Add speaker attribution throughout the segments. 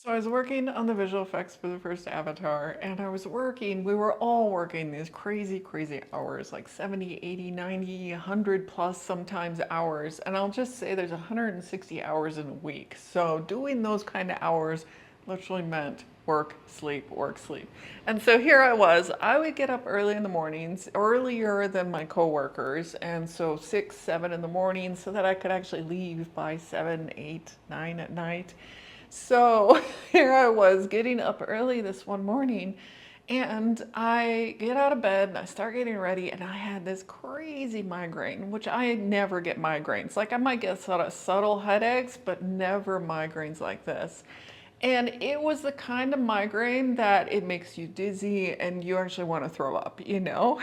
Speaker 1: So I was working on the visual effects for the first Avatar, and we were all working these crazy, crazy hours, like 70, 80, 90, 100 plus sometimes hours. And I'll just say there's 160 hours in a week. So doing those kind of hours literally meant work, sleep, work, sleep. And so here I would get up early in the mornings, earlier than my coworkers. And so 6, 7 in the morning so that I could actually leave by 7, 8, 9 at night. So here I was getting up early this one morning, and I get out of bed and I start getting ready, and I had this crazy migraine, which I never get migraines. Like I might get sort of subtle headaches, but never migraines like this. And it was the kind of migraine that it makes you dizzy and you actually want to throw up, you know?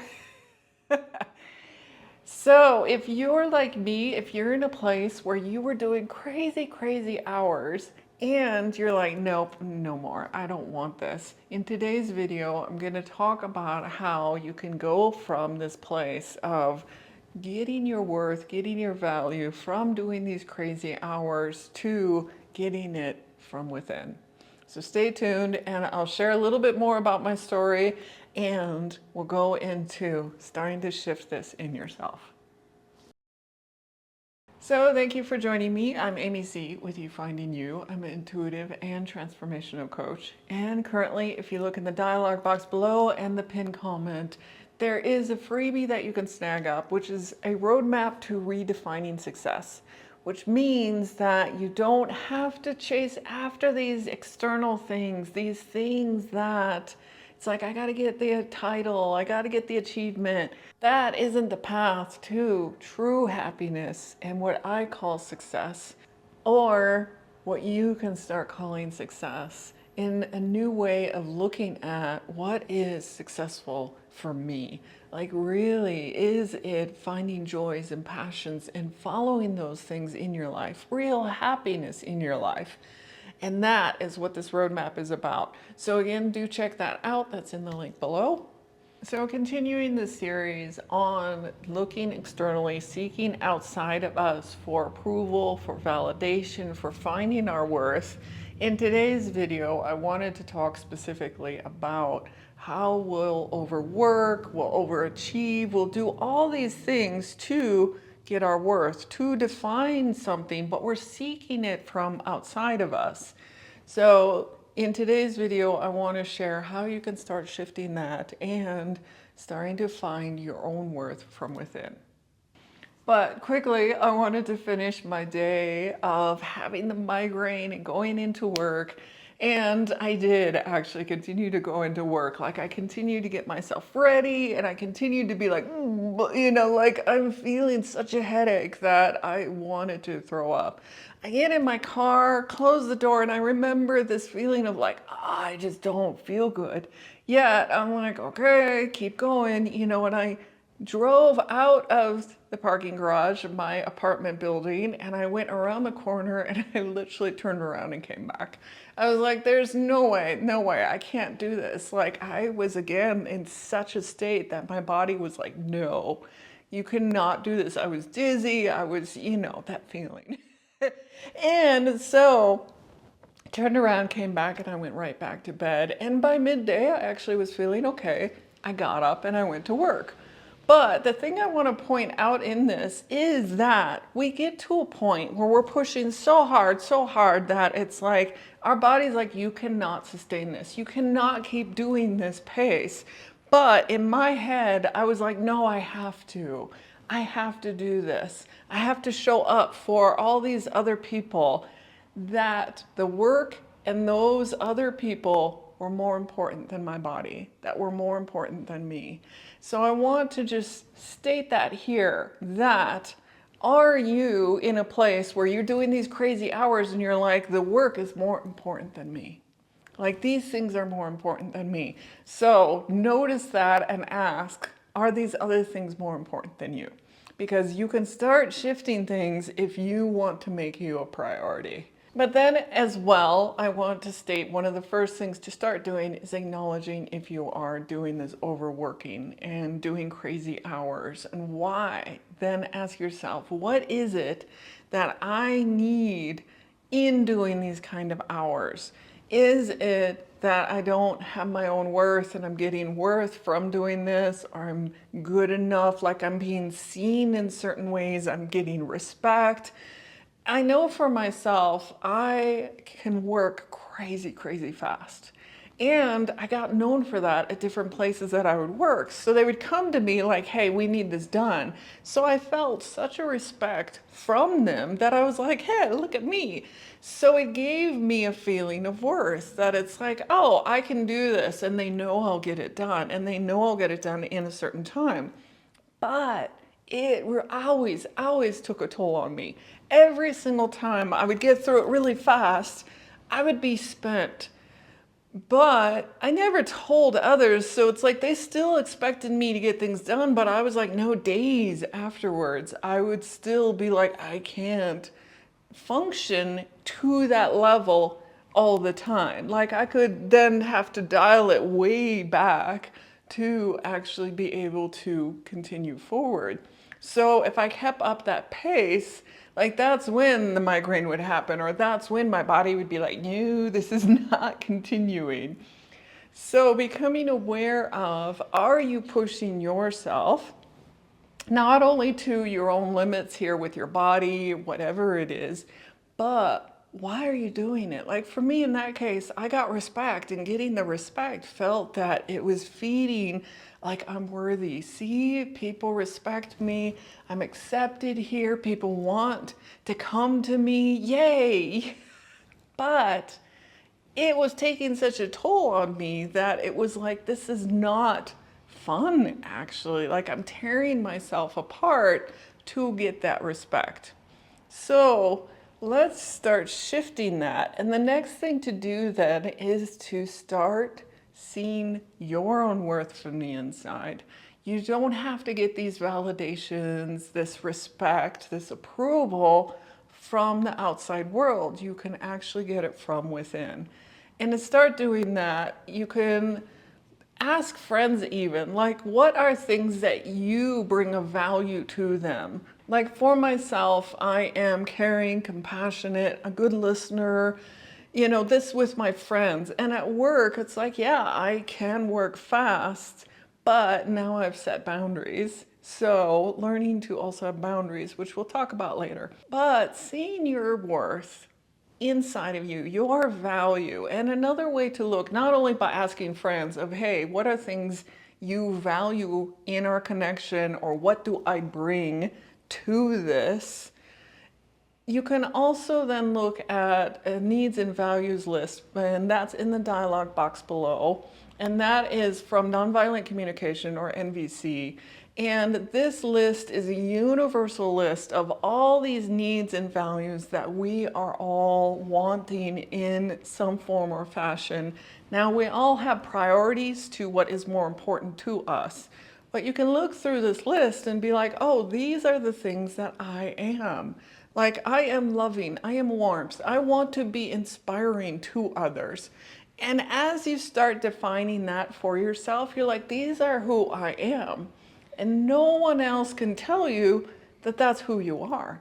Speaker 1: So, if you're like me, if you're in a place where you were doing crazy, crazy hours and you're like, nope, no more, I don't want this. In today's video, I'm going to talk about how you can go from this place of getting your worth, getting your value from doing these crazy hours to getting it from within. So stay tuned and I'll share a little bit more about my story and we'll go into starting to shift this in yourself. So thank you for joining me. I'm AmyC with You Finding You. I'm an intuitive and transformational coach. And currently, if you look in the dialog box below and the pinned comment, there is a freebie that you can snag up, which is a roadmap to redefining success, which means that you don't have to chase after these external things, these things that it's like, I got to get the title, I got to get the achievement. That isn't the path to true happiness and what I call success, or what you can start calling success in a new way of looking at what is successful for me. Like, really, is it finding joys and passions and following those things in your life, real happiness in your life? And that is what this roadmap is about. So again, do check that out. That's in the link below. So continuing the series on looking externally, seeking outside of us for approval, for validation, for finding our worth. In today's video, I wanted to talk specifically about how we'll overwork, we'll overachieve, we'll do all these things to get our worth, to define something, but we're seeking it from outside of us. So in today's video, I want to share how you can start shifting that and starting to find your own worth from within. But quickly, I wanted to finish my day of having the migraine and going into work. And I did actually continue to go into work. Like I continued to get myself ready and I continued to be like, like I'm feeling such a headache that I wanted to throw up. I get in my car, close the door, and I remember this feeling of like, I just don't feel good. Yet I'm like, okay, keep going, and I drove out of the parking garage of my apartment building and I went around the corner and I literally turned around and came back. I was like, there's no way, I can't do this. Like I was again in such a state that my body was like, no, you cannot do this. I was dizzy. I was, that feeling. And so turned around, came back, and I went right back to bed. And by midday, I actually was feeling okay. I got up and I went to work. But the thing I want to point out in this is that we get to a point where we're pushing so hard that it's like our body's like, you cannot sustain this. You cannot keep doing this pace. But in my head, I was like, no, I have to. I have to do this. I have to show up for all these other people, that the work and those other people were more important than my body, that were more important than me. So I want to just state that here, that are you in a place where you're doing these crazy hours and you're like, the work is more important than me? Like these things are more important than me. So notice that and ask, are these other things more important than you? Because you can start shifting things if you want to make you a priority. But then as well, I want to state one of the first things to start doing is acknowledging if you are doing this overworking and doing crazy hours and why. Then ask yourself, what is it that I need in doing these kind of hours? Is it that I don't have my own worth and I'm getting worth from doing this, or I'm good enough, like I'm being seen in certain ways, I'm getting respect? I know for myself, I can work crazy, crazy fast. And I got known for that at different places that I would work. So they would come to me like, hey, we need this done. So I felt such a respect from them that I was like, hey, look at me. So it gave me a feeling of worth, that it's like, oh, I can do this. And they know I'll get it done. And they know I'll get it done in a certain time. But it always took a toll on me. Every single time I would get through it really fast, I would be spent. But I never told others, so it's like they still expected me to get things done, but I was like, no, days afterwards, I would still be like, I can't function to that level all the time. Like I could then have to dial it way back to actually be able to continue forward. So if I kept up that pace, like that's when the migraine would happen, or that's when my body would be like, no, this is not continuing. So becoming aware of, are you pushing yourself not only to your own limits here with your body, whatever it is, but why are you doing it? Like for me in that case, I got respect, and getting the respect felt that it was feeding like I'm worthy. See, people respect me. I'm accepted here. People want to come to me. Yay. But it was taking such a toll on me that it was like, this is not fun, actually. Like, I'm tearing myself apart to get that respect. So, let's start shifting that. And the next thing to do then is to start seeing your own worth from the inside. You don't have to get these validations, this respect, this approval from the outside world. You can actually get it from within. And to start doing that, you can ask friends even, like, what are things that you bring a value to them? Like for myself, I am caring, compassionate, a good listener, this with my friends. And at work, it's like, yeah, I can work fast, but now I've set boundaries. So learning to also have boundaries, which we'll talk about later. But seeing your worth inside of you, your value. And another way to look, not only by asking friends of, hey, what are things you value in our connection, or what do I bring to this? You can also then look at a needs and values list, and that's in the dialog box below. And that is from Nonviolent Communication, or NVC. And this list is a universal list of all these needs and values that we are all wanting in some form or fashion. Now, we all have priorities to what is more important to us. But you can look through this list and be like, oh, these are the things that I am. Like, I am loving, I am warmth, I want to be inspiring to others. And as you start defining that for yourself, you're like, these are who I am. And no one else can tell you that that's who you are.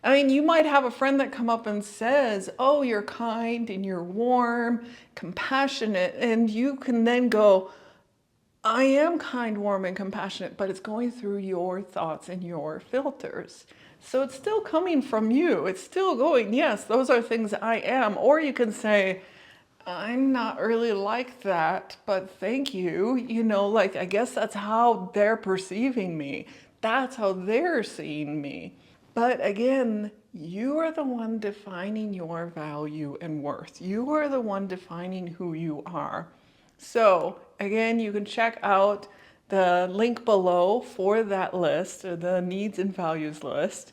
Speaker 1: I mean, you might have a friend that come up and says, oh, you're kind and you're warm, compassionate, and you can then go, I am kind, warm, and compassionate, but it's going through your thoughts and your filters. So it's still coming from you. It's still going, yes, those are things I am. Or you can say, I'm not really like that, but thank you. Like, I guess that's how they're perceiving me. That's how they're seeing me. But again, you are the one defining your value and worth. You are the one defining who you are. So again, you can check out the link below for that list, or the needs and values list.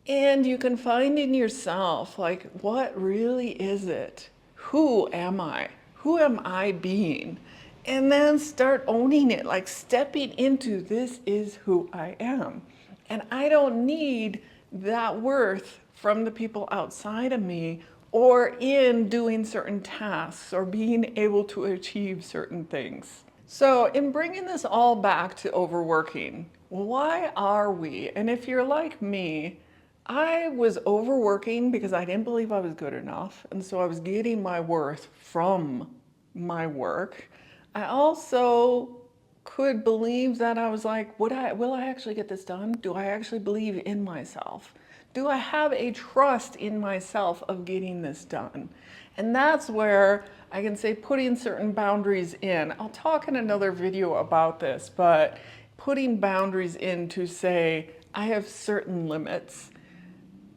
Speaker 1: And you can find in yourself, like, what really is it? Who am I? Who am I being? And then start owning it, like stepping into, this is who I am. And I don't need that worth from the people outside of me, or in doing certain tasks, or being able to achieve certain things. So in bringing this all back to overworking, why are we? And if you're like me, I was overworking because I didn't believe I was good enough. And so I was getting my worth from my work. I also could believe that I was like, will I actually get this done? Do I actually believe in myself? Do I have a trust in myself of getting this done? And that's where I can say putting certain boundaries in. I'll talk in another video about this, but putting boundaries in to say, I have certain limits,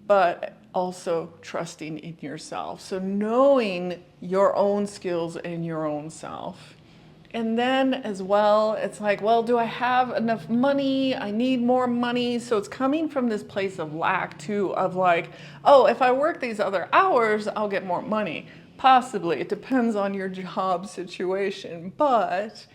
Speaker 1: but also trusting in yourself. So knowing your own skills and your own self. And then as well, it's like, well, do I have enough money? I need more money. So it's coming from this place of lack too, of like, oh, if I work these other hours, I'll get more money. Possibly, it depends on your job situation, but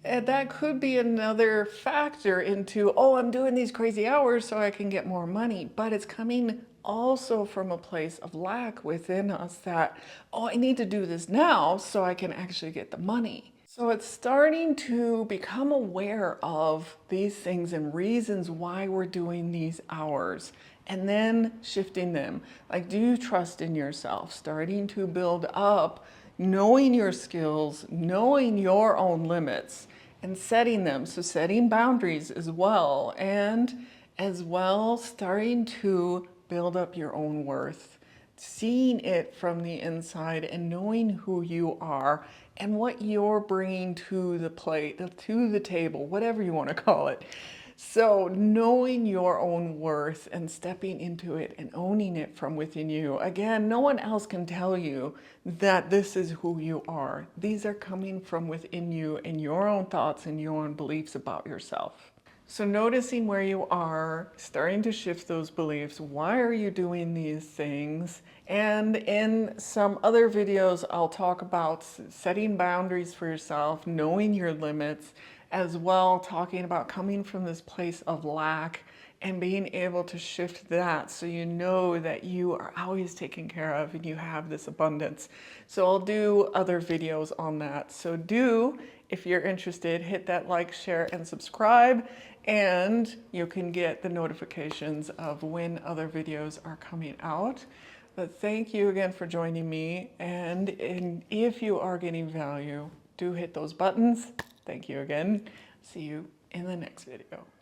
Speaker 1: that could be another factor into, oh, I'm doing these crazy hours so I can get more money. But it's coming also from a place of lack within us that, oh, I need to do this now so I can actually get the money. So it's starting to become aware of these things and reasons why we're doing these hours, and then shifting them. Like, do you trust in yourself? Starting to build up, knowing your skills, knowing your own limits, and setting them. So setting boundaries as well, and as well starting to build up your own worth, seeing it from the inside and knowing who you are and what you're bringing to the plate, to the table, whatever you want to call it. So knowing your own worth and stepping into it and owning it from within you. Again, no one else can tell you that this is who you are. These are coming from within you and your own thoughts and your own beliefs about yourself. So noticing where you are, starting to shift those beliefs. Why are you doing these things? And in some other videos, I'll talk about setting boundaries for yourself, knowing your limits, as well talking about coming from this place of lack and being able to shift that so you know that you are always taken care of and you have this abundance. So I'll do other videos on that. So if you're interested, hit that like, share, and subscribe, and you can get the notifications of when other videos are coming out. But thank you again for joining me, and if you are getting value, do hit those buttons. Thank you again. See you in the next video.